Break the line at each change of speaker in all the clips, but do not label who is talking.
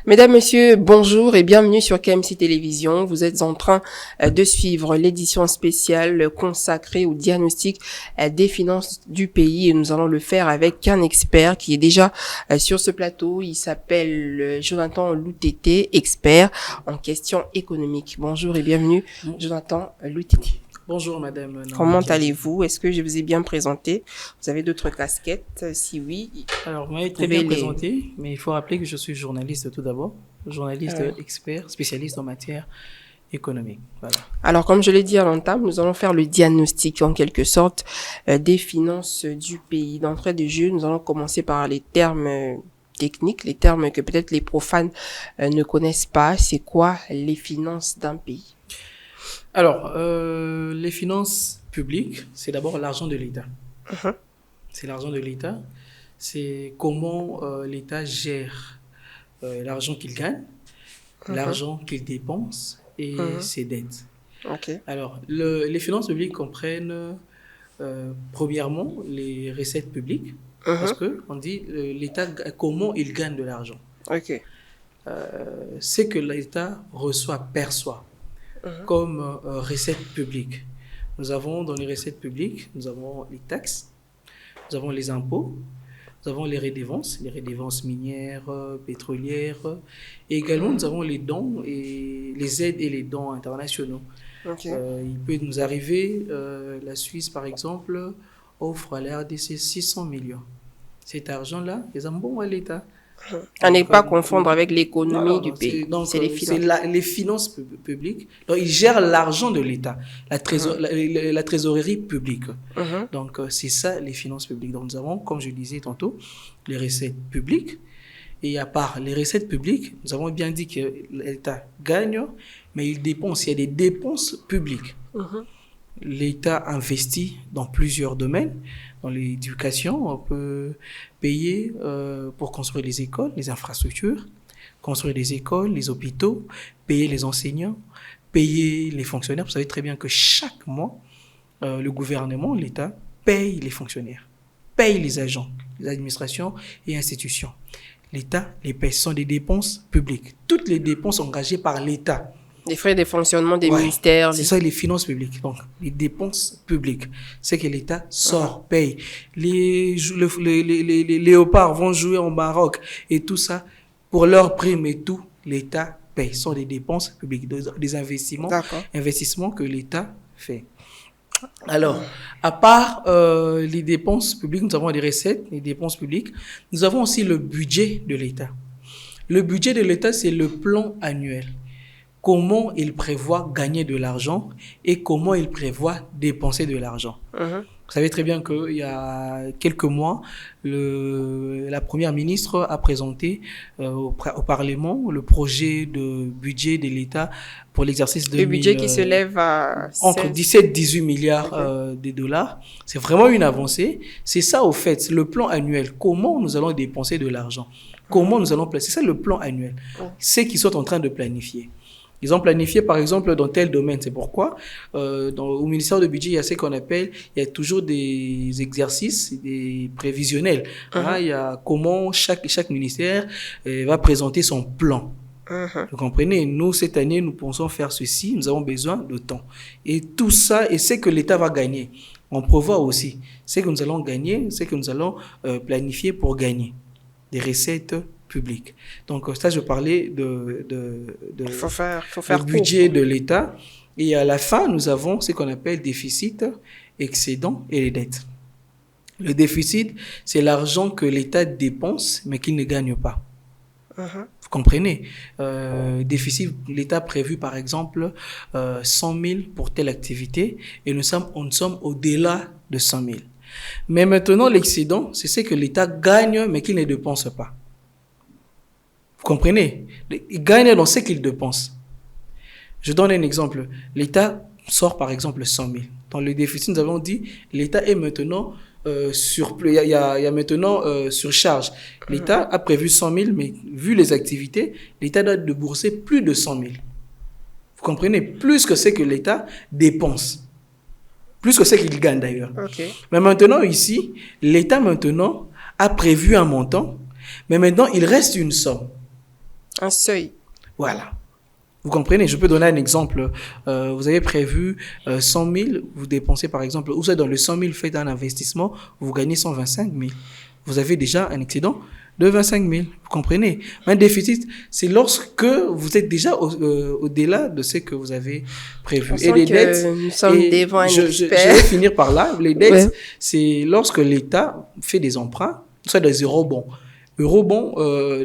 Mesdames, Messieurs, bonjour et bienvenue sur KMC Télévision. Vous êtes en train de suivre l'édition spéciale consacrée au diagnostic des finances du pays et nous allons le faire avec un expert qui est déjà sur ce plateau. Il s'appelle Jonathan Loutété, expert en questions économiques. Bonjour et bienvenue, Jonathan Loutété.
Bonjour madame.
Comment allez-vous? Est-ce que je vous ai bien présenté? Vous avez d'autres casquettes? Si oui.
Alors, vous m'avez très bien présenté, mais il faut rappeler que je suis journaliste tout d'abord. Journaliste expert, spécialiste en matière économique. Voilà.
Alors, comme je l'ai dit à l'entame, nous allons faire le diagnostic en quelque sorte des finances du pays. D'entrée de jeu, nous allons commencer par les termes techniques, les termes que peut-être les profanes ne connaissent pas. C'est quoi les finances d'un pays?
Alors, les finances publiques, c'est d'abord l'argent de l'État. C'est l'argent de l'État. C'est comment l'État gère l'argent qu'il gagne, l'argent qu'il dépense et ses dettes. Alors, les finances publiques comprennent premièrement les recettes publiques, parce qu'on dit l'État, comment il gagne de l'argent. C'est que l'État perçoit comme recettes publiques. Nous avons dans les recettes publiques, nous avons les taxes, nous avons les impôts, nous avons les redevances minières, pétrolières, et également nous avons les dons et les aides et les dons internationaux. Il peut nous arriver, la Suisse par exemple offre à la RDC 600 millions. Cet argent-là, ils en bon à l'État.
À ne pas confondre avec l'économie du pays.
C'est les finances. C'est les finances publiques. Donc, ils gèrent l'argent de l'État, la trésorerie publique. Donc, c'est ça, les finances publiques. Donc, nous avons, comme je disais tantôt, les recettes publiques. Et à part les recettes publiques, nous avons bien dit que l'État gagne, mais il dépense. Il y a des dépenses publiques. L'État investit dans plusieurs domaines. Dans l'éducation, on peut payer pour construire les écoles, les infrastructures, construire les écoles, les hôpitaux, payer les enseignants, payer les fonctionnaires. Vous savez très bien que chaque mois, le gouvernement, l'État, paye les fonctionnaires, paye les agents, les administrations et institutions. L'État les paye. Ce sont des dépenses publiques. Toutes les dépenses engagées par l'État.
Les frais de fonctionnement des ministères.
C'est ça, les finances publiques. Donc, les dépenses publiques. C'est que l'État paye. Les léopards vont jouer au Maroc et tout ça. Pour leurs primes et tout, l'État paye. Ce sont des dépenses publiques, des investissements que l'État fait. Alors, à part les dépenses publiques, nous avons des recettes, les dépenses publiques. Nous avons aussi le budget de l'État. Le budget de l'État, c'est le plan annuel. Comment il prévoit gagner de l'argent et comment il prévoit dépenser de l'argent. Vous savez très bien qu'il y a quelques mois, la première ministre a présenté au Parlement le projet de budget de l'État pour l'exercice 2000.
Le budget qui se lève à
entre 17 et 18 milliards de dollars. C'est vraiment une avancée. C'est ça, au fait, le plan annuel. Comment nous allons dépenser de l'argent? Comment nous allons placer? C'est ça le plan annuel. C'est qu'ils sont en train de planifier. Ils ont planifié, par exemple, dans tel domaine. C'est pourquoi, au ministère du budget, il y a ce qu'on appelle, il y a toujours des exercices, des prévisionnels. Il y a comment chaque ministère va présenter son plan. Vous comprenez? Nous, cette année, nous pensons faire ceci. Nous avons besoin de temps. Et tout ça, et c'est que l'État va gagner. On prévoit aussi. C'est que nous allons gagner, c'est que nous allons planifier pour gagner des recettes public. Donc, ça, je parlais
faut faire
le budget de l'État. Et à la fin, nous avons ce qu'on appelle déficit, excédent et les dettes. Le déficit, c'est l'argent que l'État dépense, mais qu'il ne gagne pas. Vous comprenez? Déficit, l'État a prévu, par exemple, 100 000 pour telle activité, et nous sommes au-delà de 100 000. Mais maintenant, l'excédent, c'est ce que l'État gagne, mais qu'il ne dépense pas. Vous comprenez? Il gagne dans ce qu'il dépense. Je donne un exemple. L'État sort par exemple 100 000. Dans le déficit, nous avons dit l'État est maintenant surplus. Il y a maintenant surcharge. L'État a prévu 100 000, mais vu les activités, l'État doit débourser plus de 100 000. Vous comprenez? Plus que ce que l'État dépense. Plus que ce qu'il gagne d'ailleurs. Mais maintenant ici, l'État maintenant a prévu un montant, mais maintenant il reste une somme.
Un seuil.
Voilà. Vous comprenez? Je peux donner un exemple. Vous avez prévu 100 000, vous dépensez par exemple, vous êtes dans le 100 000, faites un investissement, vous gagnez 125 000. Vous avez déjà un excédent de 25 000. Vous comprenez? Un déficit, c'est lorsque vous êtes déjà au-delà de ce que vous avez prévu.
Et les dettes, nous sommes devant un expert.
Je vais finir par là. Les dettes, c'est lorsque l'État fait des emprunts, soit des eurobonds. Eurobonds,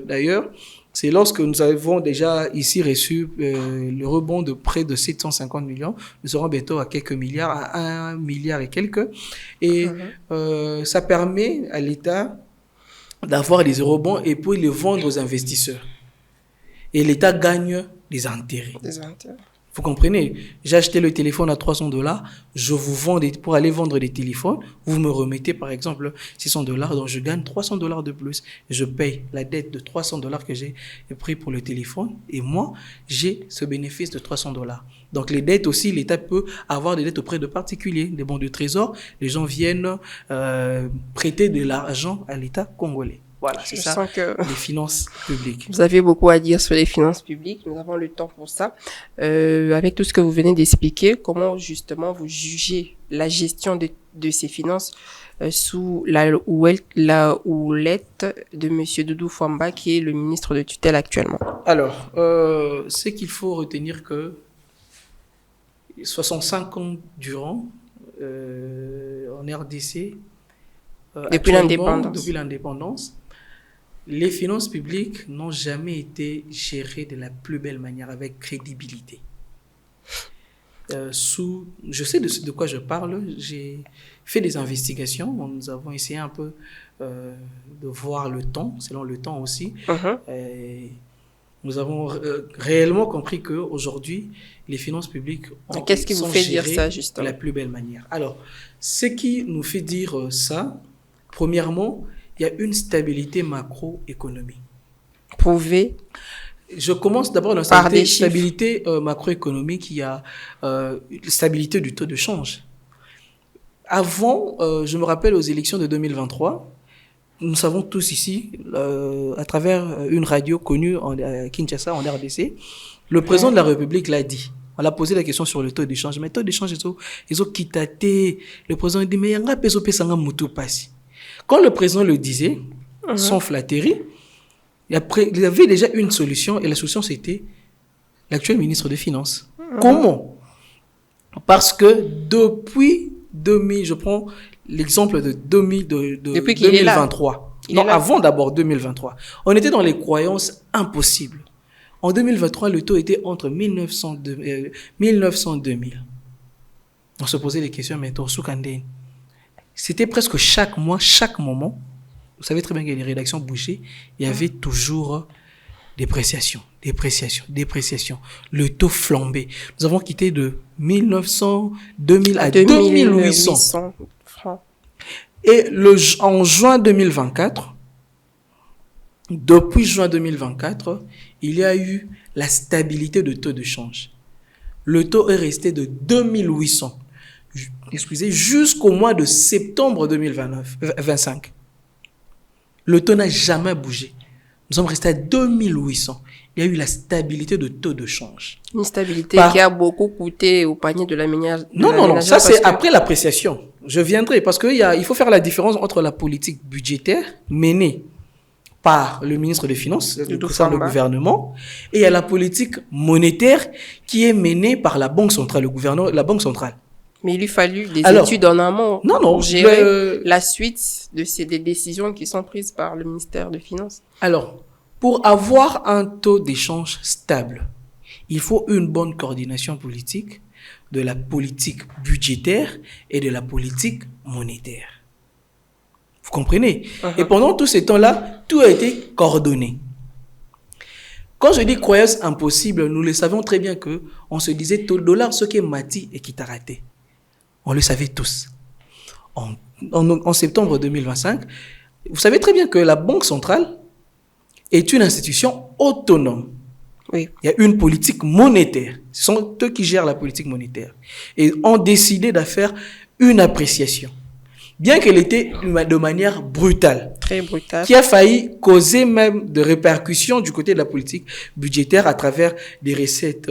d'ailleurs, c'est lorsque nous avons déjà ici reçu le rebond de près de 750 millions. Nous serons bientôt à quelques milliards, à 1 milliard et quelques. Et ça permet à l'État d'avoir des eurobonds et puis les vendre aux investisseurs. Et l'État gagne des intérêts. Vous comprenez? J'ai acheté le téléphone à $300, je vous vends pour aller vendre des téléphones, vous me remettez par exemple $600, donc je gagne $300 de plus. Je paye la dette de $300 que j'ai pris pour le téléphone et moi, j'ai ce bénéfice de $300. Donc les dettes aussi, l'État peut avoir des dettes auprès de particuliers, des bons de trésor. Les gens viennent prêter de l'argent à l'État congolais. Voilà, c'est ça, les finances publiques.
Vous avez beaucoup à dire sur les finances publiques. Nous avons le temps pour ça. Avec tout ce que vous venez d'expliquer, comment justement vous jugez la gestion de ces finances sous la houlette de Monsieur Doudou Fwamba, qui est le ministre de tutelle actuellement?
Alors, c'est qu'il faut retenir que 65 ans durant, en RDC,
depuis
l'indépendance, les finances publiques n'ont jamais été gérées de la plus belle manière, avec crédibilité. Je sais de quoi je parle, j'ai fait des investigations, nous avons essayé un peu de voir le temps, selon le temps aussi. Nous avons réellement compris qu'aujourd'hui, les finances publiques
Qu'est-ce qui vous fait dire ça, justement?
De la plus belle manière. Alors, ce qui nous fait dire ça, premièrement, il y a une stabilité macroéconomique.
Prouvée.
Je commence d'abord dans cette stabilité macroéconomique. Il y a stabilité du taux de change. Avant, je me rappelle aux élections de 2023, nous savons tous ici, à travers une radio connue à Kinshasa, en RDC, le président de la République l'a dit. On a posé la question sur le taux d'échange. Mais le taux d'échange, ils ont quitté. Le président a dit, mais il y a un peso pesanga mutu passi. Quand le président le disait, sans flatterie, il y avait déjà une solution, et la solution, c'était l'actuel ministre des Finances. Comment? Parce que depuis 2000, je prends l'exemple de 2023. Non, avant d'abord 2023. On était dans les croyances impossibles. En 2023, le taux était entre 1900 et 2000. On se posait des questions, mais c'était presque chaque mois, chaque moment. Vous savez très bien que les rédactions bougeaient. Il y avait toujours dépréciation. Le taux flambait. Nous avons quitté de 1900, 2000 à 2800
francs.
Et en juin 2024, depuis juin 2024, il y a eu la stabilité de taux de change. Le taux est resté de 2800. Jusqu'au mois de septembre 2025. Le taux n'a jamais bougé. Nous sommes restés à 2800. Il y a eu la stabilité de taux de change.
Une stabilité qui a beaucoup coûté au panier de la ménagère.
Non. Ça, c'est après l'appréciation. Je viendrai parce il faut faire la différence entre la politique budgétaire menée par le ministre des Finances, le gouvernement, et il y a la politique monétaire qui est menée par la Banque centrale, la Banque centrale.
Mais il lui fallut des études en amont pour gérer la suite des décisions qui sont prises par le ministère des Finances.
Alors, pour avoir un taux d'échange stable, il faut une bonne coordination politique de la politique budgétaire et de la politique monétaire. Vous comprenez? Et pendant tout ce temps-là, tout a été coordonné. Quand je dis croyance impossible, nous le savons très bien que on se disait taux dollar, ce qui est mati et qui t'a raté. On le savait tous. En septembre 2025, vous savez très bien que la Banque centrale est une institution autonome.
Oui.
Il y a une politique monétaire. Ce sont eux qui gèrent la politique monétaire. Et ont décidé de faire une appréciation. bien qu'elle était de manière brutale.
Très brutal.
Qui a failli causer même de répercussions du côté de la politique budgétaire à travers des recettes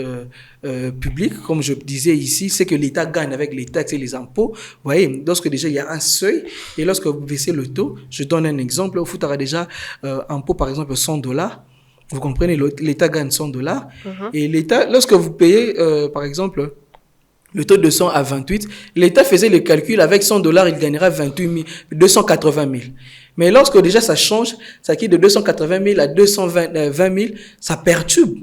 publiques. Comme je disais ici, c'est que l'État gagne avec les taxes et les impôts. Vous voyez, lorsque déjà il y a un seuil et lorsque vous baissez le taux, je donne un exemple, au foot aura déjà impôt par exemple $100. Vous comprenez, l'État gagne $100 et l'État, lorsque vous payez par exemple le taux de 100 à 28, l'État faisait le calcul avec $100, il gagnera 280 000. Mais lorsque déjà ça change, ça quitte de 280 000 à 220 000, ça perturbe.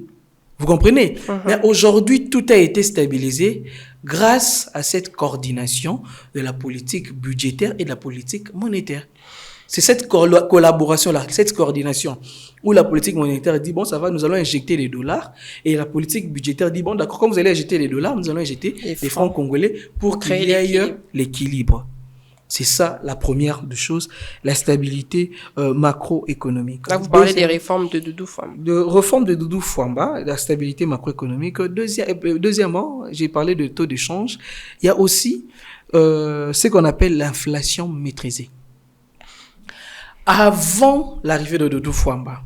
Vous comprenez? Mais aujourd'hui, tout a été stabilisé grâce à cette coordination de la politique budgétaire et de la politique monétaire. C'est cette collaboration-là, cette coordination, où la politique monétaire dit, bon, ça va, nous allons injecter les dollars, et la politique budgétaire dit, bon, d'accord, comme vous allez injecter les dollars, nous allons injecter les francs congolais pour qu'il y ait l'équilibre. C'est ça, la première des choses, la stabilité macroéconomique.
Là, vous parlez des réformes de Doudou Fwamba.
De réforme de Doudou Fwamba, la stabilité macroéconomique. Deuxièmement, j'ai parlé de taux d'échange. Il y a aussi ce qu'on appelle l'inflation maîtrisée. Avant l'arrivée de Doudou Fwamba,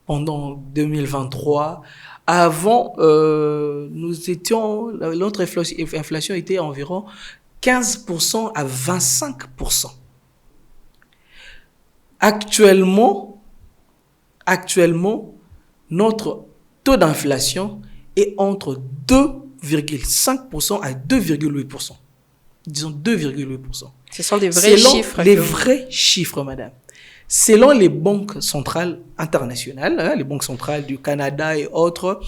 pendant 2023, avant, notre inflation était environ 15% à 25%. Actuellement, notre taux d'inflation est entre 2,5% à 2,8%. Disons 2,8%.
Ce sont des vrais chiffres.
Les vrais chiffres, madame. Selon les banques centrales internationales, les banques centrales du Canada et autres,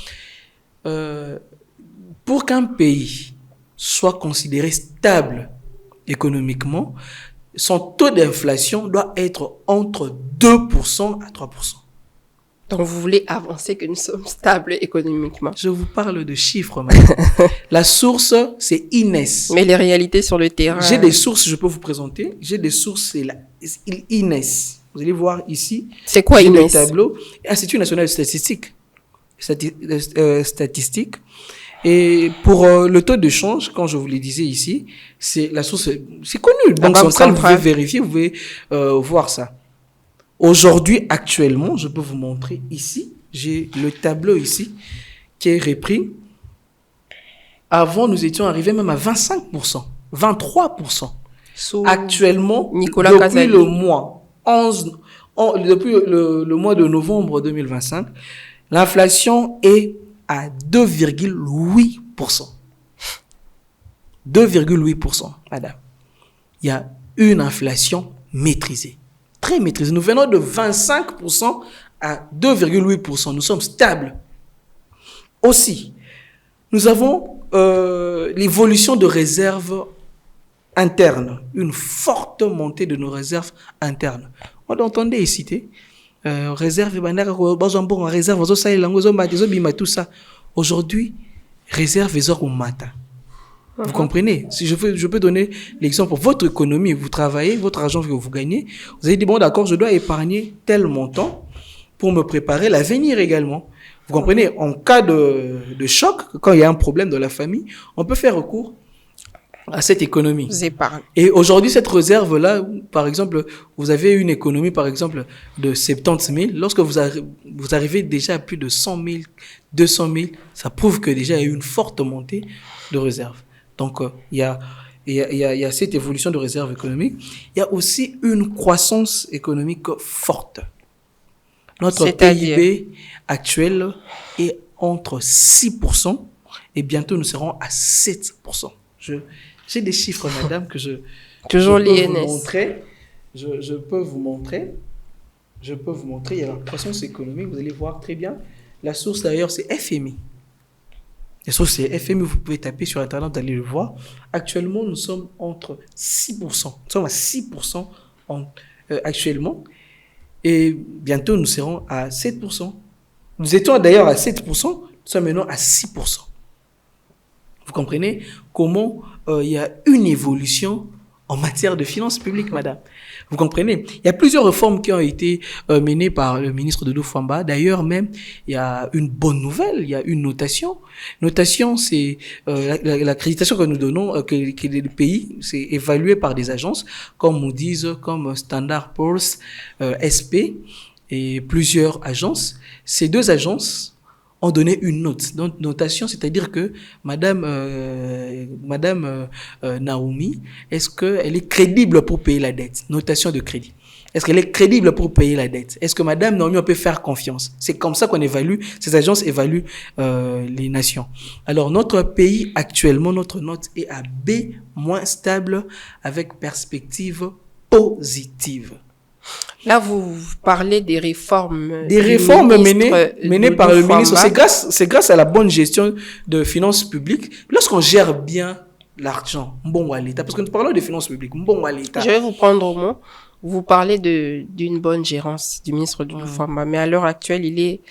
pour qu'un pays soit considéré stable économiquement, son taux d'inflation doit être entre 2% à 3%.
Donc, vous voulez avancer que nous sommes stables économiquement.
Je vous parle de chiffres, madame. La source, c'est INES.
Mais les réalités sur le terrain...
J'ai des sources, je peux vous présenter. J'ai des sources, c'est INES. Vous allez voir ici.
C'est quoi INES?
Le tableau. Institut national de statistique. Et pour le taux de change, quand je vous le disais ici, c'est la source, c'est connu. Banque centrale, vous pouvez vérifier, vous pouvez voir ça. Aujourd'hui, actuellement, je peux vous montrer ici, j'ai le tableau ici qui est repris. Avant, nous étions arrivés même à 25%, 23%. Actuellement, depuis le mois 11, depuis le mois de novembre 2025, l'inflation est à 2,8%. 2,8%, madame. Il y a une inflation maîtrisée. Très maîtrisée. Nous venons de 25% à 2,8%. Nous sommes stables. Aussi, nous avons l'évolution de réserves internes. Une forte montée de nos réserves internes. On entendait citer réserve, tout ça. Aujourd'hui, réserve matin. Vous comprenez? Si je peux donner l'exemple pour votre économie, vous travaillez, votre argent que vous gagnez, vous avez dit, bon, d'accord, je dois épargner tel montant pour me préparer l'avenir également. Vous comprenez? En cas de choc, quand il y a un problème dans la famille, on peut faire recours à cette économie.
Vous épargnez.
Et aujourd'hui, cette réserve-là, par exemple, vous avez une économie, par exemple, de 70 000. Lorsque vous arrivez déjà à plus de 100 000, 200 000, ça prouve que déjà il y a eu une forte montée de réserve. Donc, il y a cette évolution de réserve économique. Il y a aussi une croissance économique forte. Notre PIB actuel est entre 6% et bientôt nous serons à 7%. J'ai des chiffres, madame, que je peux vous montrer. Je peux vous montrer. Il y a la croissance économique, vous allez voir très bien. La source d'ailleurs, c'est FMI. La source, c'est FMI, vous pouvez taper sur Internet, vous allez le voir. Actuellement, nous sommes entre 6%. Nous sommes à 6% actuellement. Et bientôt, nous serons à 7%. Nous étions d'ailleurs à 7%, nous sommes maintenant à 6%. Vous comprenez comment il y a une évolution en matière de finances publiques, madame. Vous comprenez? Il y a plusieurs réformes qui ont été menées par le ministre Doudou Fwamba. D'ailleurs, même, il y a une bonne nouvelle, il y a une notation. Notation, c'est l'accréditation que nous donnons, que le pays, c'est évalué par des agences comme Moody's, comme Standard Poor's, SP et plusieurs agences. Ces deux agences ont donné une note. Donc, notation, c'est-à-dire que Madame Naomi, est-ce qu'elle est crédible pour payer la dette? Notation de crédit. Est-ce qu'elle est crédible pour payer la dette? Est-ce que Madame Naomi, on peut faire confiance? C'est comme ça qu'on évalue, ces agences évaluent les nations. Alors, notre pays, actuellement, notre note est à B, moins stable, avec perspective positive.
Là, vous parlez des réformes.
Des réformes menées par le ministre. C'est grâce à la bonne gestion de finances publiques. Lorsqu'on gère bien l'argent, bon à l'État, parce que nous parlons de finances publiques, bon à l'État.
Je vais vous prendre au mot. Vous parlez d'une bonne gérance du ministre Doudou Fwamba, mais à l'heure actuelle, il est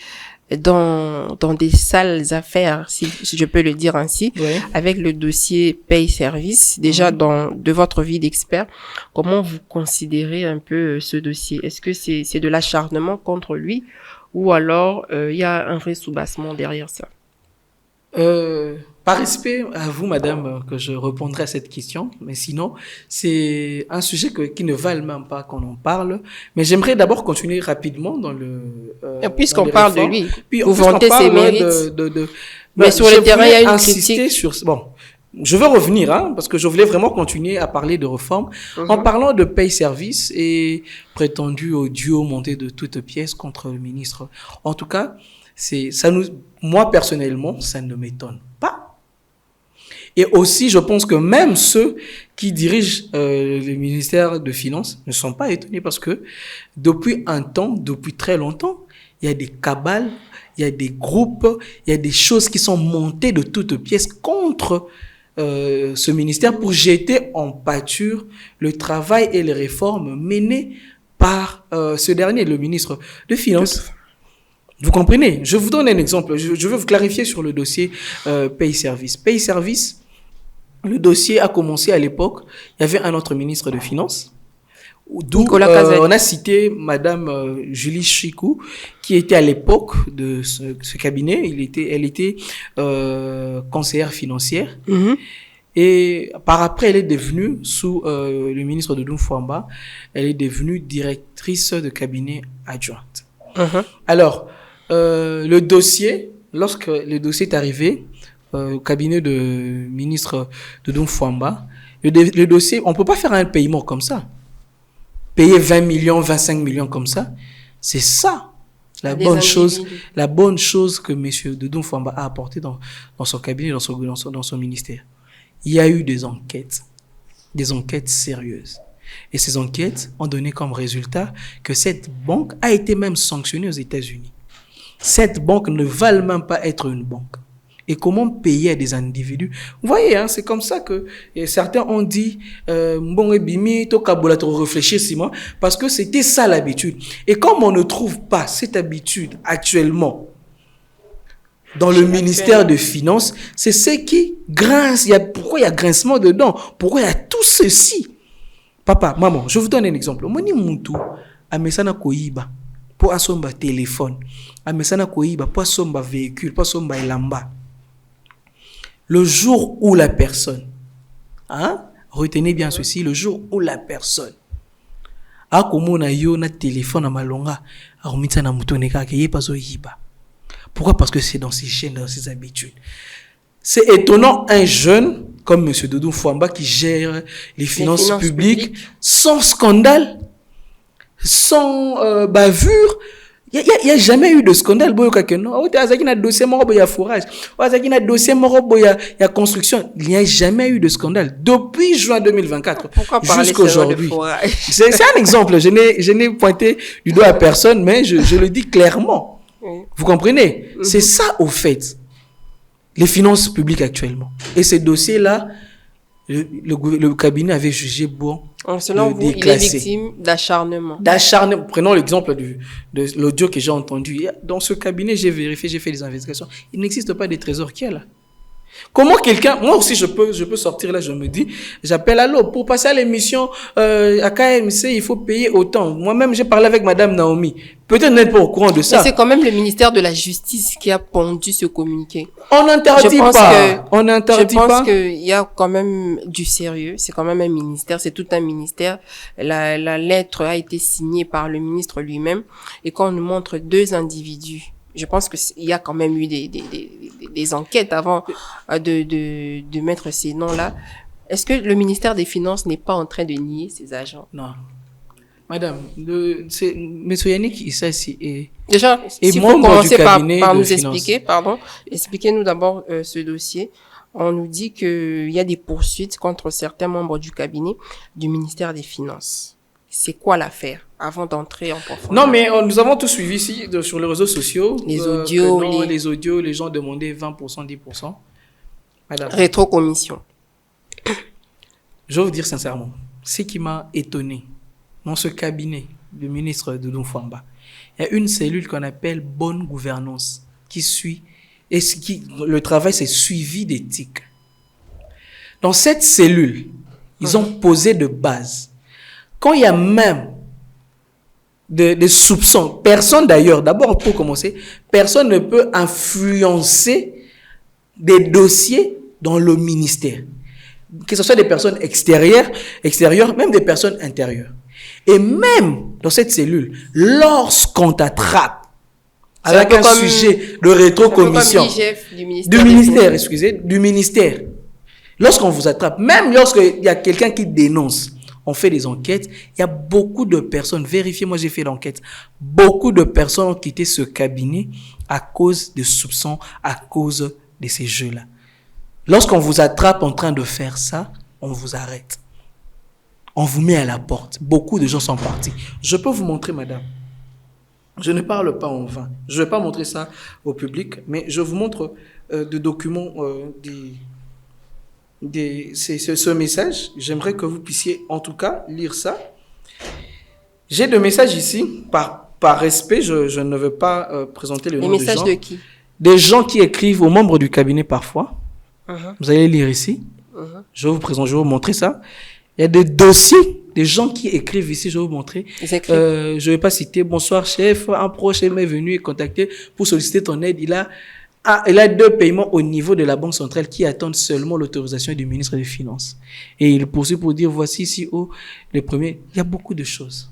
dans des sales affaires, si je peux le dire ainsi, avec le dossier paye-service. Déjà, de votre vie d'expert, comment vous considérez un peu ce dossier? Est-ce que c'est de l'acharnement contre lui ou alors il y a un vrai soubassement derrière ça?
Par respect à vous, madame, que je répondrai à cette question, mais sinon, c'est un sujet qui ne valent même pas qu'on en parle. Mais j'aimerais d'abord continuer rapidement dans le...
puisqu'on parle de lui,
puis,
vous vantez ses mérites. Mais sur le terrain, il y a une critique.
Je veux revenir, parce que je voulais vraiment continuer à parler de réforme en parlant de paye-service et prétendu audio monté de toutes pièces contre le ministre. En tout cas, moi personnellement, ça ne m'étonne pas. Et aussi, je pense que même ceux qui dirigent le ministère de Finances ne sont pas étonnés parce que depuis très longtemps, il y a des cabales, il y a des groupes, il y a des choses qui sont montées de toutes pièces contre ce ministère pour jeter en pâture le travail et les réformes menées par ce dernier, le ministre de Finances. Vous comprenez? Je vous donne un exemple. Je veux vous clarifier sur le dossier paye-service. Paye-service, le dossier a commencé à l'époque. Il y avait un autre ministre de Finances. D'où on a cité Madame Julie Chikou, qui était à l'époque de ce cabinet. Elle était conseillère financière. Et par après, elle est devenue, sous le ministre Doudou Fwamba, elle est devenue directrice de cabinet adjointe. Alors, le dossier, lorsque le dossier est arrivé au cabinet de ministre Doudou Fwamba, le dossier, on peut pas faire un paiement comme ça. Payer 20 millions, 25 millions comme ça, c'est ça la bonne chose que monsieur Doudou Fwamba a apporté dans son cabinet, dans son ministère. Il y a eu des enquêtes sérieuses. Et ces enquêtes ont donné comme résultat que cette banque a été même sanctionnée aux États-Unis. Cette banque ne va même pas être une banque. Et comment payer à des individus? Vous voyez, c'est comme ça que certains ont dit bon et bimi to kabola to réfléchir Simon, parce que c'était ça l'habitude. Et comme on ne trouve pas cette habitude actuellement dans le ministère de Finances, c'est ce qui grince. Pourquoi il y a grincement dedans? Pourquoi il y a tout ceci? Papa, maman, je vous donne un exemple. Moni muntu amesana koyiba pour asomba téléphone, amesana koyiba pour asomba véhicule, pour asomba elamba. Le jour où la personne, retenez bien ceci, le jour où la personne a komona yo na téléphone à malonga, a remitsa na mutoneka ke yepa zo yiba. Pourquoi? Parce que c'est dans ses chaînes, dans ses habitudes. C'est étonnant, un jeune comme M. Doudou Fwamba qui gère les finances publiques sans scandale, sans bavure. Il y a jamais eu de scandale. Il y a dossier morobo, il y a forage. Il y a dossier morobo, il y a construction. Il n'y a jamais eu de scandale depuis juin 2024 jusqu'à aujourd'hui. C'est un exemple. Je n'ai pointé du doigt à personne, mais je le dis clairement. Vous comprenez? C'est ça, au fait, les finances publiques actuellement. Et ces dossiers-là, le cabinet avait jugé bon.
Selon vous, il est victime d'acharnement.
Prenons l'exemple de l'audio que j'ai entendu. Dans ce cabinet, j'ai vérifié, j'ai fait des investigations. Il n'existe pas de trésor qui est là. Comment quelqu'un, moi aussi je peux sortir là, je me dis, j'appelle allô, pour passer à l'émission à KMC, il faut payer autant. Moi-même, j'ai parlé avec Madame Naomi. Peut-être n'êtes pas au courant de ça.
Mais c'est quand même le ministère de la Justice qui a pondu ce communiqué.
On n'interdit pas. On n'interdit pas.
Je pense qu'il y a quand même du sérieux. C'est quand même un ministère. C'est tout un ministère. La lettre a été signée par le ministre lui-même. Et quand on nous montre deux individus, je pense qu'il y a quand même eu des enquêtes avant de mettre ces noms-là. Est-ce que le ministère des Finances n'est pas en train de nier ces agents?
Non. Madame, c'est M. Yannick Issa et
déjà, s'il faut commencer par nous expliquer, expliquez-nous d'abord ce dossier. On nous dit qu'il y a des poursuites contre certains membres du cabinet du ministère des Finances. C'est quoi l'affaire avant d'entrer en profondeur?
Non, mais nous avons tout suivi ici sur les réseaux sociaux.
Les audios,
les audios, les gens demandaient 20%, 10%. Madame.
Rétrocommission.
Je vais vous dire sincèrement, ce qui m'a étonné dans ce cabinet du ministre Doudou Fwamba, il y a une cellule qu'on appelle bonne gouvernance qui suit, et le travail c'est suivi d'éthique. Dans cette cellule, ils ont posé de base. Quand il y a même des soupçons, personne d'ailleurs, d'abord pour commencer, personne ne peut influencer des dossiers dans le ministère. Que ce soit des personnes extérieures, même des personnes intérieures. Et même dans cette cellule, lorsqu'on t'attrape avec un sujet de rétrocommission du ministère, lorsqu'on vous attrape, même lorsqu'il y a quelqu'un qui dénonce, on fait des enquêtes, il y a beaucoup de personnes, vérifiez, moi j'ai fait l'enquête, beaucoup de personnes ont quitté ce cabinet à cause de soupçons, à cause de ces jeux-là. Lorsqu'on vous attrape en train de faire ça, on vous arrête. On vous met à la porte. Beaucoup de gens sont partis. Je peux vous montrer, madame. Je ne parle pas en vain. Je ne vais pas montrer ça au public, mais je vous montre des documents, ce message. J'aimerais que vous puissiez, en tout cas, lire ça. J'ai deux messages ici. Par respect, je ne veux pas présenter le nom des gens. Les messages
de qui?
Des gens qui écrivent aux membres du cabinet parfois. Vous allez lire ici. Je vais vous montrer ça. Il y a des dossiers, des gens qui écrivent ici, je vais vous montrer. Je ne vais pas citer. Bonsoir, chef. Un proche m'est venu et contacté pour solliciter ton aide. Il a 2 paiements au niveau de la Banque centrale qui attendent seulement l'autorisation du ministre des Finances. Et il poursuit pour dire, voici ici le premier. Il y a beaucoup de choses.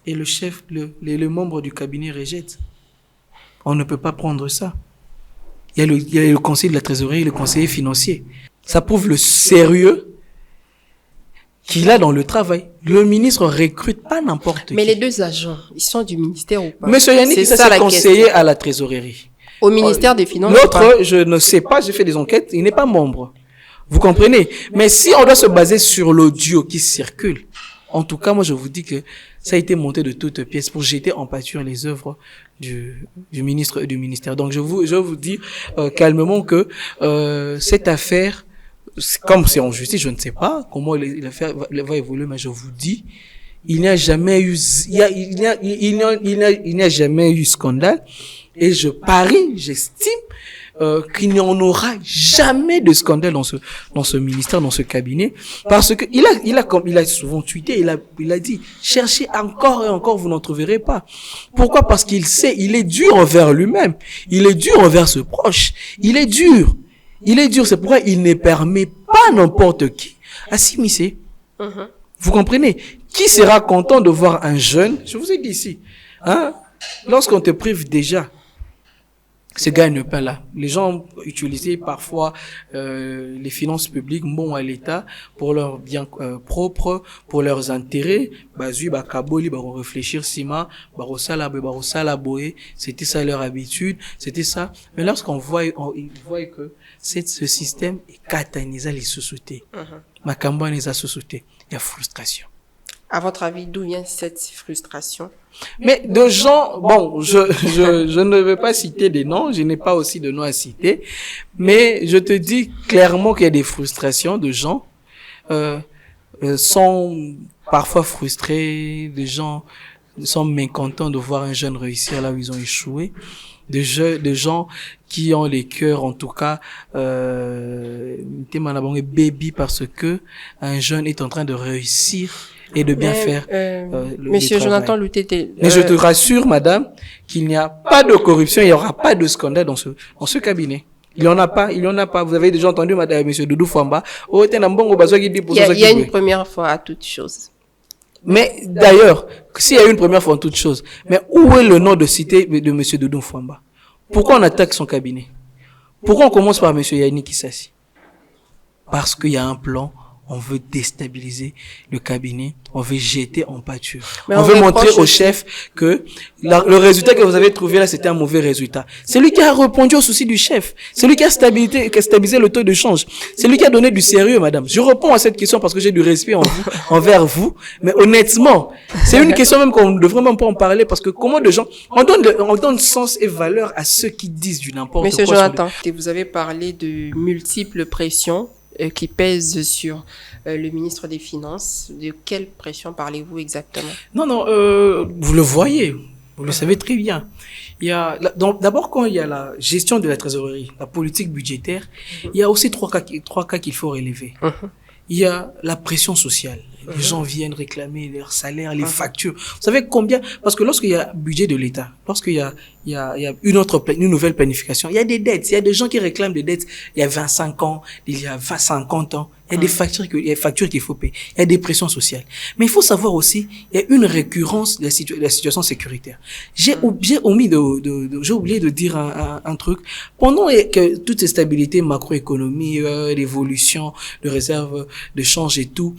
Et le chef, le membre du cabinet rejette. On ne peut pas prendre ça. Il y a le conseiller de la trésorerie et le conseiller financier. Ça prouve le sérieux qu'il a dans le travail. Le ministre recrute pas n'importe qui.
Mais les 2 agents, ils sont du ministère ou pas?
Monsieur Yannick, c'est conseiller à la trésorerie.
Au ministère des Finances?
L'autre, je ne sais pas, j'ai fait des enquêtes, il n'est pas membre. Vous comprenez? Mais si on doit se baser sur l'audio qui circule, en tout cas, moi je vous dis que ça a été monté de toutes pièces pour jeter en pâture les œuvres du ministre et du ministère. Donc je vous dis calmement que cette affaire, comme c'est en justice, je ne sais pas comment l'affaire va évoluer, mais je vous dis, il n'y a jamais eu scandale, et je parie, j'estime qu'il n'y en aura jamais de scandale dans ce ministère, dans ce cabinet, parce que il a souvent tweeté, il a dit, cherchez encore et encore, vous n'en trouverez pas. Pourquoi? Parce qu'il sait, il est dur envers lui-même, il est dur envers ses proches, il est dur, c'est pourquoi il ne permet pas n'importe qui à s'immiscer. Vous comprenez? Qui sera content de voir un jeune, je vous ai dit ici, lorsqu'on te prive déjà, ce gagne-pain là. Les gens utilisent parfois les finances publiques, bon à l'État, pour leurs biens propres, pour leurs intérêts. Bazui, bakaboli, baro réfléchir sima, baro sala boé. C'était ça leur habitude, c'était ça. Mais lorsqu'on voit, ils voient que ce système est catalysé les sociétés. Ma campagne les a sociétés. Il y a frustration.
À votre avis, d'où vient cette frustration?
Mais de gens, bon, je ne vais pas citer des noms, je n'ai pas aussi de noms à citer, mais je te dis clairement qu'il y a des frustrations de gens, sont parfois frustrés, des gens sont mécontents de voir un jeune réussir là où ils ont échoué. de gens qui ont les cœurs, en tout cas, baby, parce que un jeune est en train de réussir et de bien faire
Monsieur Jonathan Lutete.
Mais je te rassure, madame, qu'il n'y a pas de corruption, il n'y aura pas de scandale dans ce cabinet. Il y en a pas. Vous avez déjà entendu, madame, monsieur Doudou Fwamba. Il
y a une première fois à toute chose.
Mais d'ailleurs, s'il y a une première fois en toute chose, mais où est le nom de cité de monsieur Doudou Fwamba? Pourquoi on attaque son cabinet? Pourquoi on commence par monsieur Yannick Issassi? Parce qu'il y a un plan. On veut déstabiliser le cabinet, on veut jeter en pâture. On veut montrer au chef que le résultat que vous avez trouvé là, c'était un mauvais résultat. C'est lui qui a répondu aux soucis du chef. C'est lui qui a stabilisé le taux de change. C'est lui qui a donné du sérieux, madame. Je réponds à cette question parce que j'ai du respect envers vous. Mais honnêtement, c'est une question même qu'on ne devrait même pas en parler parce que comment de gens, on donne sens et valeur à ceux qui disent du n'importe quoi.
Monsieur Jonathan, vous avez parlé de multiples pressions qui pèse sur le ministre des Finances. De quelle pression parlez-vous exactement?
Non, vous le voyez, vous le savez très bien. Il y a d'abord quand il y a la gestion de la trésorerie, la politique budgétaire, il y a aussi trois cas qu'il faut relever. Il y a la pression sociale. Les gens viennent réclamer leurs salaires, les factures. Vous savez combien? Parce que lorsqu'il y a budget de l'État, lorsqu'il y a une nouvelle planification, il y a des dettes. Il y a des gens qui réclament des dettes il y a 25 ans, il y a 50 ans. Il y a des factures qu'il faut payer. Il y a des pressions sociales. Mais il faut savoir aussi, il y a une récurrence de la situation sécuritaire. J'ai oublié de dire un truc. Pendant que toutes ces stabilités macroéconomie, l'évolution de réserve de change et tout,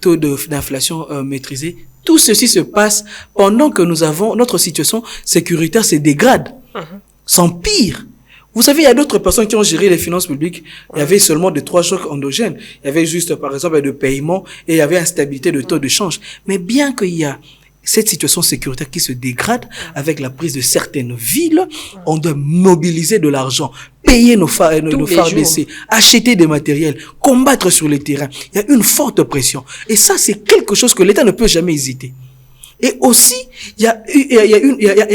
taux d'inflation maîtrisé, tout ceci se passe pendant que notre situation sécuritaire se dégrade, s'empire. Vous savez, il y a d'autres personnes qui ont géré les finances publiques. Il y avait seulement 3 chocs endogènes. Il y avait juste, par exemple, de paiement et il y avait instabilité de taux de change. Mais bien qu'il y a cette situation sécuritaire qui se dégrade avec la prise de certaines villes, on doit mobiliser de l'argent, payer nos phares d'essai, acheter des matériels, combattre sur le terrain. Il y a une forte pression. Et ça, c'est quelque chose que l'État ne peut jamais hésiter. Et aussi, il y a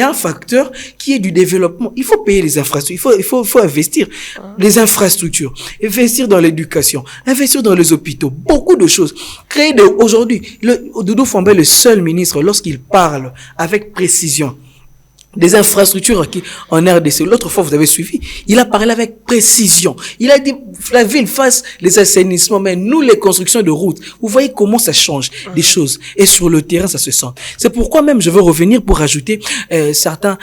un facteur qui est du développement. Il faut payer les infrastructures. Il faut investir les infrastructures, investir dans l'éducation, investir dans les hôpitaux, beaucoup de choses. Aujourd'hui, Doudou Fwamba est le seul ministre lorsqu'il parle avec précision des infrastructures en RDC. L'autre fois, vous avez suivi, il a parlé avec précision. Il a dit, la ville fasse les assainissements, mais nous, les constructions de routes. Vous voyez comment ça change des choses. Et sur le terrain, ça se sent. C'est pourquoi même je veux revenir pour ajouter certains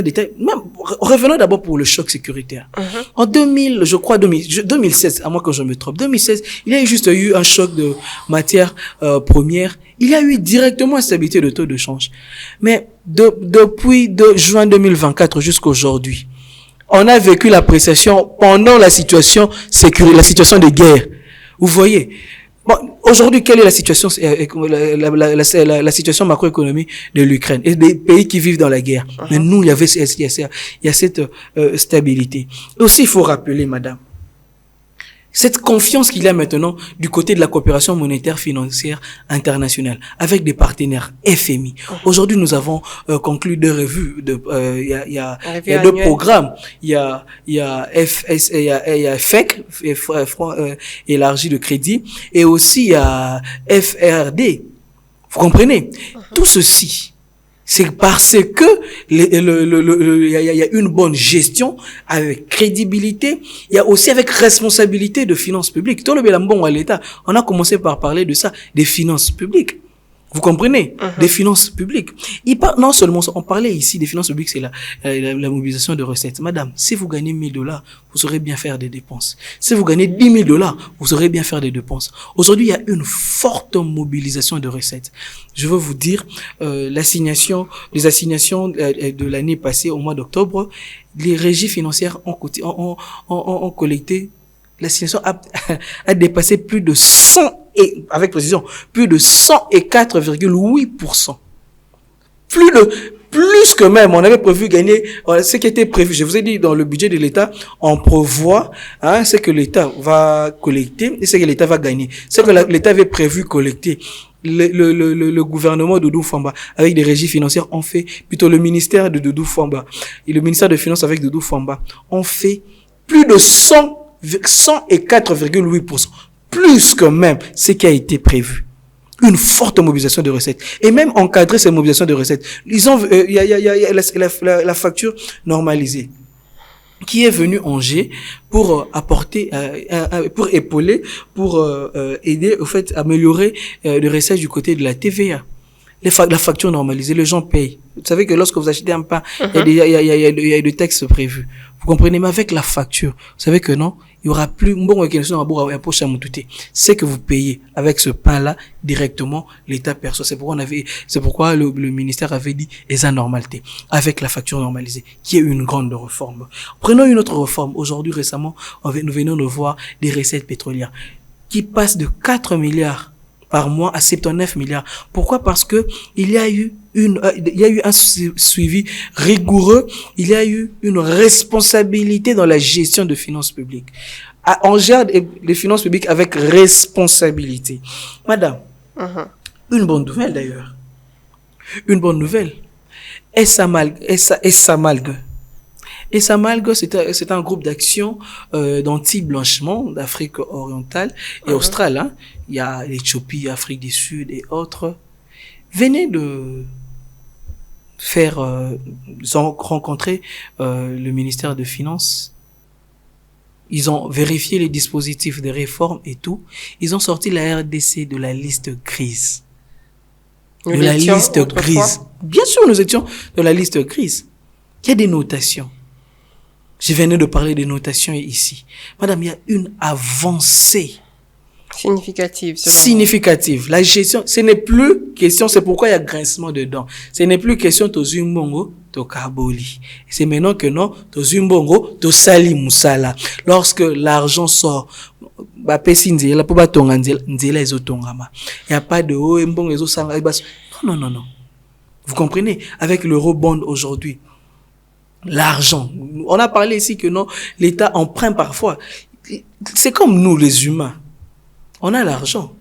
détails. Même, revenons d'abord pour le choc sécuritaire. En 2016, à moi quand je me trompe, 2016, il y a juste eu un choc de matières premières. Il y a eu directement instabilité de taux de change. Mais depuis juin 2024 jusqu'à aujourd'hui, on a vécu l'appréciation pendant la situation de guerre. Vous voyez. Bon, aujourd'hui, quelle est la situation, la situation macroéconomique de l'Ukraine et des pays qui vivent dans la guerre? Mais nous, il y a cette stabilité. Aussi, il faut rappeler, madame, cette confiance qu'il y a maintenant du côté de la coopération monétaire financière internationale avec des partenaires FMI. Aujourd'hui, nous avons conclu 2 revues. Il y a 2 programmes. Il y a FEC, Fonds élargi de crédit, et aussi il y a FRD. Vous comprenez? Tout ceci, c'est parce que il y a une bonne gestion avec crédibilité. Il y a aussi avec responsabilité de finances publiques. Tout le belambon à l'État, on a commencé par parler de ça, des finances publiques. Vous comprenez? Des finances publiques. Non seulement ça, on parlait ici des finances publiques, c'est la mobilisation de recettes. Madame, si vous gagnez $1000, vous saurez bien faire des dépenses. Si vous gagnez $10,000, vous saurez bien faire des dépenses. Aujourd'hui, il y a une forte mobilisation de recettes. Je veux vous dire, les assignations de l'année passée, au mois d'octobre, les régies financières ont collecté, l'assignation a dépassé plus de 100 et, avec précision, plus de 104,8%. Plus que même, on avait prévu gagner, ce qui était prévu. Je vous ai dit, dans le budget de l'État, on prévoit, ce que l'État va collecter et ce que l'État va gagner. Ce que l'État avait prévu collecter le gouvernement de Doudou Famba avec des régies financières ont fait, plutôt le ministère de Doudou Famba et le ministère de Finances avec Doudou Famba ont fait plus de 104,8%, plus que même ce qui a été prévu. Une forte mobilisation de recettes. Et même encadrer ces mobilisations de recettes. Ils ont, il y a la facture normalisée qui est venue en G pour apporter, pour épauler, pour aider, au fait, améliorer les recettes du côté de la TVA. La facture normalisée, les gens payent. Vous savez que lorsque vous achetez un pain, il y a des textes prévus. Vous comprenez? Mais avec la facture, vous savez que non, il y aura plus, c'est que vous payez avec ce pain-là, directement, l'État perçoit. C'est pourquoi le ministère avait dit, les anormalités. Avec la facture normalisée, qui est une grande réforme. Prenons une autre réforme. Aujourd'hui, récemment, nous venons de voir des recettes pétrolières qui passent de 4 milliards par mois à 79 milliards. Pourquoi? Parce que il y a eu un suivi rigoureux, il y a eu une responsabilité dans la gestion de finances publiques. On gère les finances publiques avec responsabilité. Madame, une bonne nouvelle d'ailleurs. Une bonne nouvelle. Essamalgue, c'est un groupe d'action d'anti-blanchiment d'Afrique orientale et australe. Hein. Il y a l'Éthiopie, l'Afrique du Sud et autres. Venez de faire, ils ont rencontré le ministère des Finances. Ils ont vérifié les dispositifs de réforme et tout. Ils ont sorti la RDC de la liste grise. De la liste grise. Bien sûr, nous étions de la liste grise. Il y a des notations. Je venais de parler des notations ici. Madame, il y a une avancée. Significative. La gestion, ce n'est plus question, c'est pourquoi il y a grincement dedans. Ce n'est plus question to zumbongo, to kaboli. C'est maintenant que non, to zumbongo, to sali musala. Lorsque l'argent sort, bah, pesinze, la poba tonga nzela ezo tongama. Il n'y a pas de oh, mbongo ezo sanga, non. Vous comprenez? Avec l'eurobond aujourd'hui, l'argent. On a parlé ici que non, l'État emprunte parfois. C'est comme nous, les humains. On a l'argent.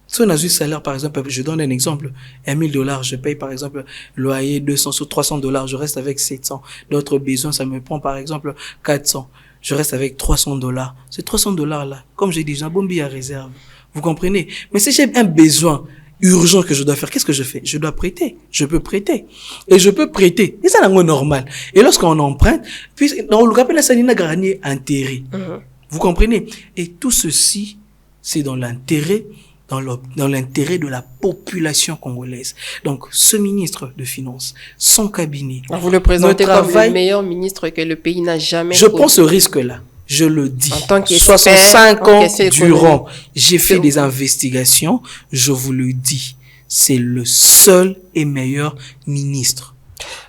Si on a eu salaire, par exemple, je donne un exemple, $1,000, je paye par exemple loyer 200 ou $300, je reste avec 700. D'autres besoins, ça me prend par exemple 400. Je reste avec $300. Ces $300-là, comme j'ai dit, j'ai un bon billet à réserve. Vous comprenez? Mais si j'ai un besoin urgent que je dois faire, qu'est-ce que je fais? Je dois prêter. Je peux prêter. Et je peux prêter. Et c'est la normal. Et lorsqu'on emprunte, puis, on le rappelle, ça n'a gagné intérêt. Vous comprenez? Et tout ceci, c'est dans l'intérêt de la population congolaise. Donc, ce ministre de Finances, son cabinet,
vous le présentez comme le meilleur ministre que le pays n'a jamais
Je prends ce risque-là. Je le dis.
En tant qu'expert,
65 ans durant, j'ai fait des investigations. Je vous le dis. C'est le seul et meilleur ministre.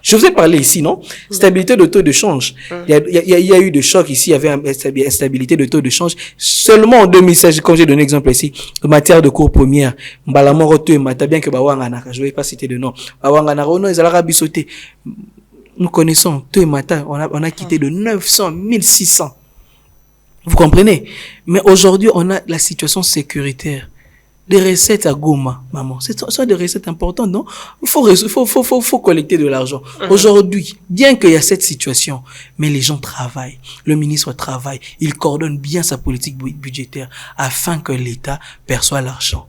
Je vous ai parlé ici, non? Stabilité de taux de change. Il y a eu des chocs ici, il y avait une instabilité de taux de change. Seulement en 2016, comme j'ai donné l'exemple ici, en matière de cours premières, bien que je ne vais pas citer de nom. Nous connaissons, on a quitté de 900, 1600. Vous comprenez? Mais aujourd'hui, on a la situation sécuritaire. Des recettes à Goma, maman. Ce sont des recettes importantes, non? Il faut collecter de l'argent. Aujourd'hui, bien qu'il y a cette situation, mais les gens travaillent. Le ministre travaille. Il coordonne bien sa politique budgétaire afin que l'État perçoive l'argent.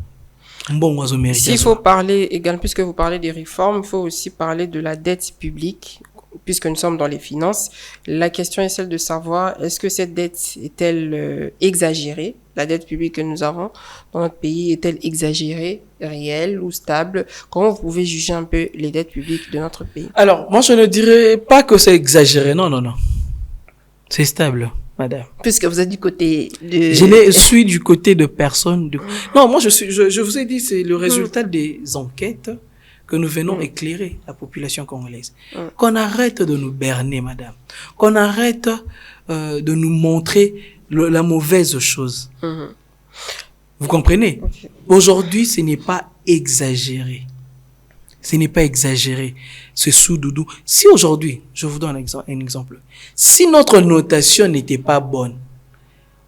Bon,
s'il faut parler également, puisque vous parlez des réformes, il faut aussi parler de la dette publique. Puisque nous sommes dans les finances, la question est celle de savoir, est-ce que cette dette est-elle exagérée? La dette publique que nous avons dans notre pays est-elle exagérée, réelle ou stable? Comment vous pouvez juger un peu les dettes publiques de notre pays?
Alors, moi, je ne dirais pas que c'est exagéré. Non. C'est stable, madame.
Puisque vous êtes du côté de...
Je suis du côté de personne. Non, moi, je vous ai dit, c'est le résultat des enquêtes que nous venons éclairer la population congolaise. Qu'on arrête de nous berner, madame. Qu'on arrête de nous montrer la mauvaise chose. Vous comprenez? Aujourd'hui, ce n'est pas exagéré. Ce n'est pas exagéré. C'est sous-doudou. Si aujourd'hui, je vous donne un exemple. Si notre notation n'était pas bonne,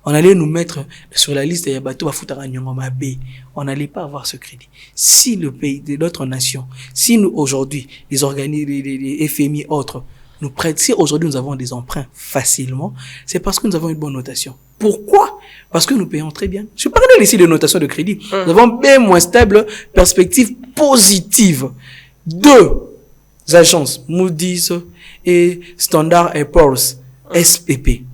On allait nous mettre sur la liste des bateaux à foutre à Nyongoma B. On n'allait pas avoir ce crédit. Si le pays de notre nation, si nous aujourd'hui, les organismes, les FMI autres, nous prêtent, si aujourd'hui nous avons des emprunts facilement, c'est parce que nous avons une bonne notation. Pourquoi? Parce que nous payons très bien. Je parle ici de notation de crédit. Nous avons bien moins stable, perspective positive. Deux agences, Moody's et Standard & Poor's, SPP.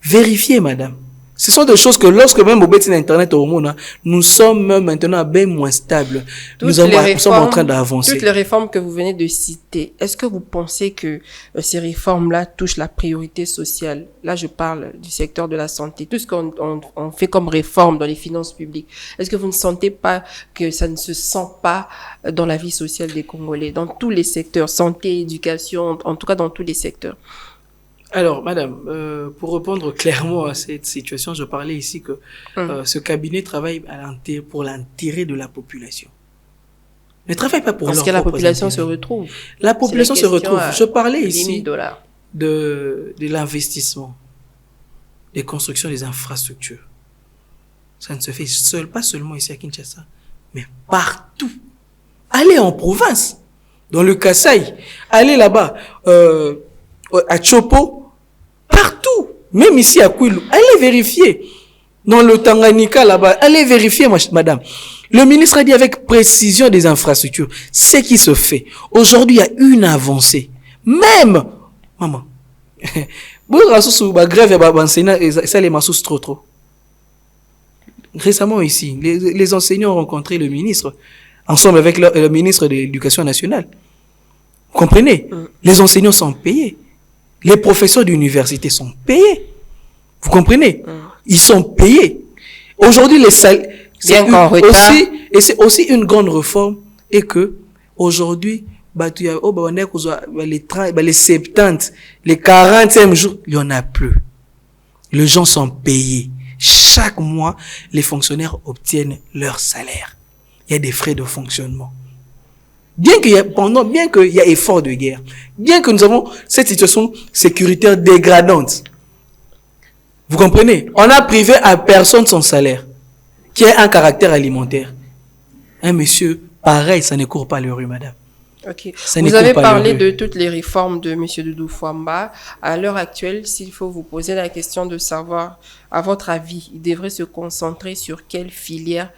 Vérifiez, madame. Ce sont des choses que lorsque même au bêtise Internet au monde, nous sommes maintenant bien moins stables. Nous sommes en train d'avancer.
Toutes les réformes que vous venez de citer, est-ce que vous pensez que ces réformes-là touchent la priorité sociale? Là, je parle du secteur de la santé. Tout ce qu'on on fait comme réforme dans les finances publiques, est-ce que vous ne sentez pas que ça ne se sent pas dans la vie sociale des Congolais, dans tous les secteurs, santé, éducation, en tout cas dans tous les secteurs?
Alors, madame, pour répondre clairement à cette situation, je parlais ici que ce cabinet travaille pour l'intérêt de la population. Ne travaille pas pour
parce que la population se retrouve.
La population se retrouve. Je parlais ici
$10,000.
de l'investissement, des constructions, des infrastructures. Ça ne se fait pas seulement ici à Kinshasa, mais partout. Allez en province, dans le Kasaï, allez là-bas, à Chopo, partout, même ici à Kwilu, allez vérifier. Dans le Tanganyika là-bas, allez vérifier, madame. Le ministre a dit avec précision des infrastructures, ce qui se fait. Aujourd'hui, il y a une avancée. Même, maman, grève ça les massous trop. Récemment ici, les enseignants ont rencontré le ministre, ensemble avec le ministre de l'Éducation nationale. Vous comprenez? Les enseignants sont payés. Les professeurs d'université sont payés. Vous comprenez? Ils sont payés. Aujourd'hui, les salaires, c'est aussi une grande réforme et que aujourd'hui, les 70, les 40e jours, il y en a plus. Les gens sont payés. Chaque mois, les fonctionnaires obtiennent leur salaire. Il y a des frais de fonctionnement. Bien qu'il y a effort de guerre, bien que nous avons cette situation sécuritaire dégradante, vous comprenez? On a privé à personne son salaire, qui a un caractère alimentaire. Un monsieur, pareil, ça ne court pas le rue, madame.
Ok. Vous avez parlé de toutes les réformes de monsieur Doudou Fwamba. À l'heure actuelle, s'il faut vous poser la question de savoir, à votre avis, il devrait se concentrer sur quelle filière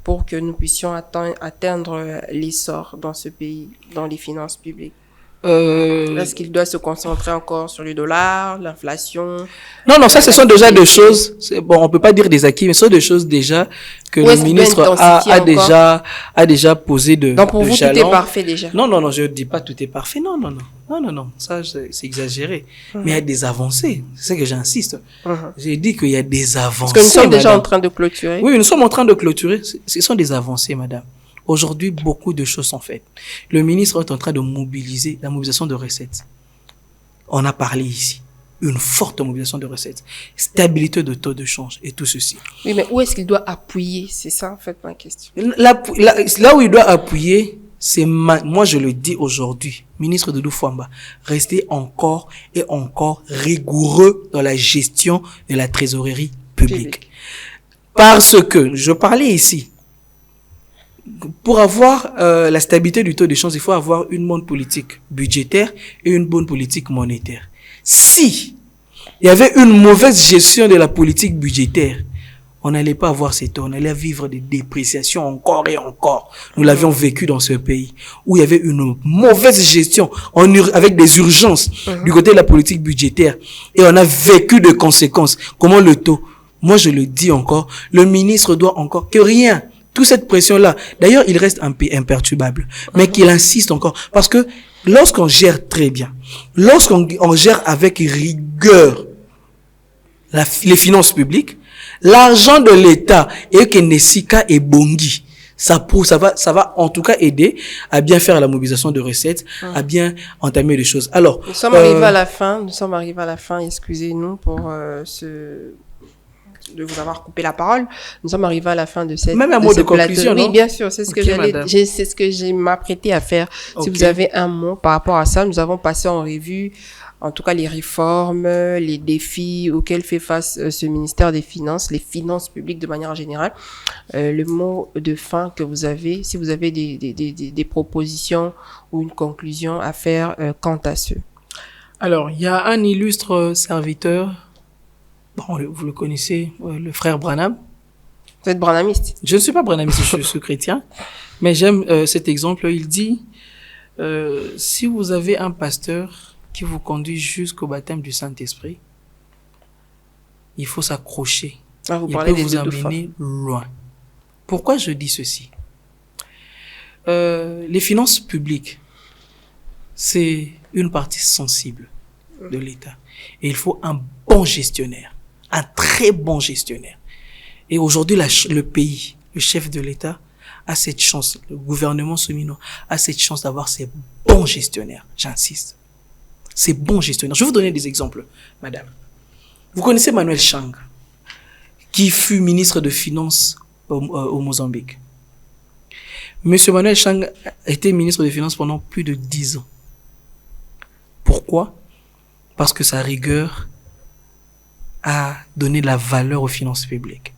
pour que nous puissions atteindre l'essor dans ce pays, dans les finances publiques? Est-ce qu'il doit se concentrer encore sur le dollar, l'inflation?
Non, ça, ce sont déjà des choses, bon, on peut pas dire des acquis, mais ce sont des choses déjà que le ministre a déjà posé de
donc pour vous, tout est parfait déjà?
Non, je dis pas tout est parfait, non, ça, c'est exagéré. Mais il y a des avancées, c'est ce que j'insiste. J'ai dit qu'il y a des avancées.
Parce que nous sommes déjà en train de clôturer.
Oui, nous sommes en train de clôturer, ce sont des avancées, madame. Aujourd'hui, beaucoup de choses sont faites. Le ministre est en train de mobiliser la mobilisation de recettes. On a parlé ici. Une forte mobilisation de recettes. Stabilité de taux de change et tout ceci.
Oui, mais où est-ce qu'il doit appuyer? C'est ça, en fait, ma question.
Là où il doit appuyer, c'est moi je le dis aujourd'hui, ministre Doudou Fwamba, restez encore et encore rigoureux dans la gestion de la trésorerie publique. Parce que, je parlais ici, pour avoir la stabilité du taux de change, il faut avoir une bonne politique budgétaire et une bonne politique monétaire. Si il y avait une mauvaise gestion de la politique budgétaire, on n'allait pas avoir ces taux, on allait vivre des dépréciations encore et encore. Nous l'avions vécu dans ce pays, où il y avait une mauvaise gestion avec des urgences du côté de la politique budgétaire. Et on a vécu de conséquences. Comment le taux? Moi, je le dis encore, le ministre doit encore que rien. Toute cette pression-là, d'ailleurs, il reste un peu imperturbable, mais qu'il insiste encore. Parce que lorsqu'on gère très bien, lorsqu'on gère avec rigueur les finances publiques, l'argent de l'État et que Nessika et Bongi, ça va en tout cas aider à bien faire la mobilisation de recettes, à bien entamer les choses. Alors,
nous sommes arrivés à la fin, excusez-nous pour de vous avoir coupé la parole. Nous sommes arrivés à la fin de cette
même un mot de conclusion, non?
Oui, bien sûr, c'est ce que c'est ce que j'ai m'apprêté à faire. Okay. Si vous avez un mot par rapport à ça, nous avons passé en revue en tout cas les réformes, les défis auxquels fait face ce ministère des Finances, les finances publiques de manière générale. Le mot de fin que vous avez, si vous avez des propositions ou une conclusion à faire quant à ce.
Alors, il y a un illustre serviteur, bon, vous le connaissez, le frère Branham.
Vous êtes branhamiste?
Je ne suis pas branhamiste, je suis chrétien, mais j'aime cet exemple. Il dit, si vous avez un pasteur qui vous conduit jusqu'au baptême du Saint-Esprit, il faut s'accrocher.
Ah,
Il peut vous amener loin. Pourquoi je dis ceci? Les finances publiques, c'est une partie sensible de l'État. Et il faut un bon gestionnaire, un très bon gestionnaire. Et aujourd'hui, le pays, le chef de l'État, a cette chance, le gouvernement Somino a cette chance d'avoir ces bons gestionnaires. J'insiste. Ces bons gestionnaires. Je vais vous donner des exemples, madame. Vous connaissez Manuel Chang, qui fut ministre de Finances au Mozambique. Monsieur Manuel Chang a été ministre des Finances pendant plus de 10 ans. Pourquoi? Parce que sa rigueur a donné de la valeur aux finances publiques.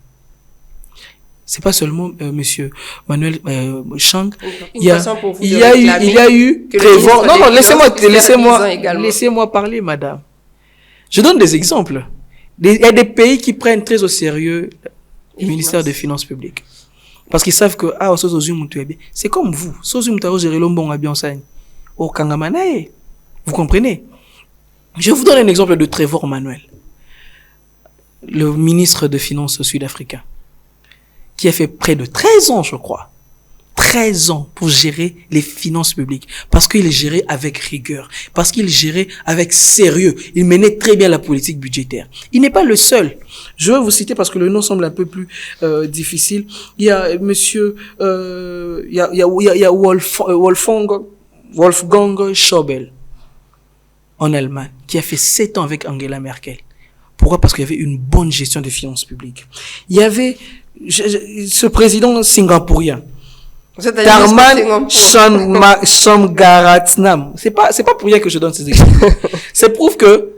C'est pas seulement monsieur Manuel Chang. Il y a eu Trevor. Non, laissez-moi parler, madame. Je donne des exemples. Il y a des pays qui prennent très au sérieux le ministère des Finances publiques. Parce qu'ils savent que, c'est comme vous. Vous comprenez? Je vous donne un exemple de Trevor Manuel, le ministre des Finances sud-africain, qui a fait près de 13 ans, je crois. 13 ans pour gérer les finances publiques. Parce qu'il gérait avec rigueur. Parce qu'il gérait avec sérieux. Il menait très bien la politique budgétaire. Il n'est pas le seul. Je vais vous citer parce que le nom semble un peu plus difficile. Il y a monsieur, il y a Wolfgang Schäuble en Allemagne, qui a fait 7 ans avec Angela Merkel. Pourquoi? Parce qu'il y avait une bonne gestion des finances publiques. Il y avait ce président singapourien, Tharman Shanmugaratnam. C'est pas pour rien que je donne ces exemples. Ça prouve que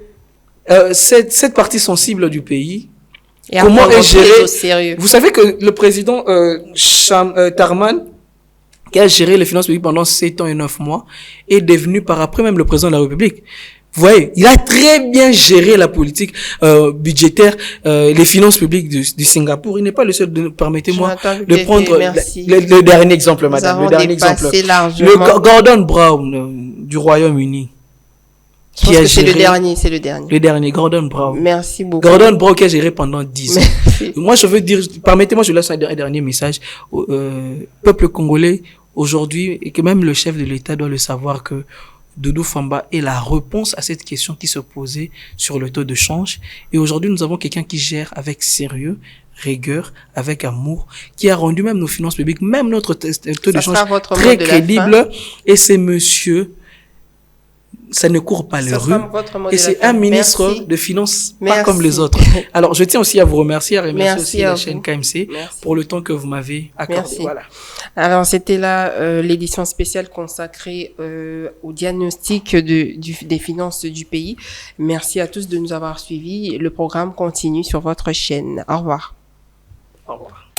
cette partie sensible du pays, et comment est gérée. Vous savez que le président Tharman, qui a géré les finances publiques pendant 7 ans et 9 mois, est devenu par après même le président de la République. Vous voyez, il a très bien géré la politique budgétaire, les finances publiques du Singapour. Il n'est pas le seul. Permettez-moi de prendre le dernier exemple, madame. Le dernier exemple. Le Gordon Brown du Royaume-Uni.
Qui a géré, c'est le dernier.
Le dernier, Gordon Brown.
Merci beaucoup.
Gordon Brown qui a géré pendant 10 ans. Moi, je veux dire, permettez-moi, je laisse un dernier message au peuple congolais aujourd'hui, et que même le chef de l'État doit le savoir, que Doudou Famba est la réponse à cette question qui se posait sur le taux de change. Et aujourd'hui, nous avons quelqu'un qui gère avec sérieux, rigueur, avec amour, qui a rendu même nos finances publiques, même notre taux de change très crédible. Et c'est monsieur, ça ne court pas les rues. Et c'est un ministre de Finances, pas comme les autres. Alors, je tiens aussi à vous remercier, à remercier aussi la chaîne KMC pour le temps que vous m'avez accordé. Voilà.
Alors, c'était là l'édition spéciale consacrée au diagnostic des finances du pays. Merci à tous de nous avoir suivis. Le programme continue sur votre chaîne. Au revoir.
Au revoir.